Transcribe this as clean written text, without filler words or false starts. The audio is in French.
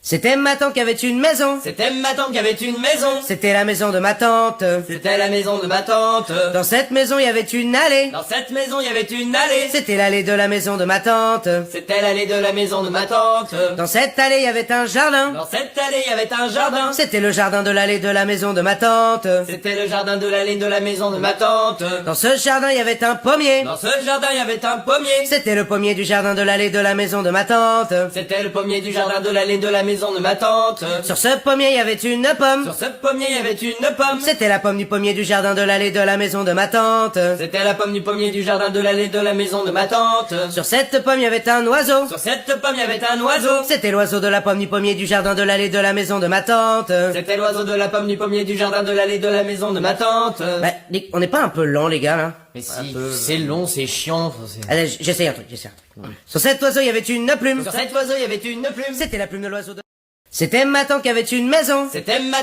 C'était ma tante qui avait une maison. C'était ma tante qui avait une maison. C'était la maison de ma tante. C'était la maison de ma tante. Dans cette maison, il y avait une allée. Dans cette maison, il y avait une allée. C'était l'allée de la maison de ma tante. C'était l'allée de la maison de ma tante. Dans cette allée, il y avait un jardin. Dans cette allée, il y avait un jardin. C'était le jardin de l'allée de la maison de ma tante. C'était le jardin de l'allée de la maison de ma tante. Dans ce jardin, il y avait un pommier. Dans ce jardin, il y avait un pommier. C'était le pommier du jardin de l'allée de la maison de ma tante. C'était le pommier du jardin de l'allée de la maison de ma tante. Sur ce pommier, il y avait une pomme. Sur ce pommier, il y avait une pomme. C'était la pomme du pommier du jardin de l'allée de la maison de ma tante. C'était la pomme du pommier du jardin de l'allée de la maison de ma tante. Sur cette pomme, il y avait un oiseau. Sur cette pomme, il y avait un oiseau. C'était l'oiseau de la pomme du pommier du jardin de l'allée de la maison de ma tante. C'était l'oiseau de la pomme du pommier du jardin de l'allée de la maison de ma tante. Bah, on n'est pas un peu lent, les gars, là? Mais si, c'est long, c'est chiant. Allez, j'essaye un truc. Sur cet oiseau, il y avait une plume. Sur cet oiseau, il y avait une plume. C'était la plume de l'oiseau de... C'était ma tante qui avait une maison. C'était ma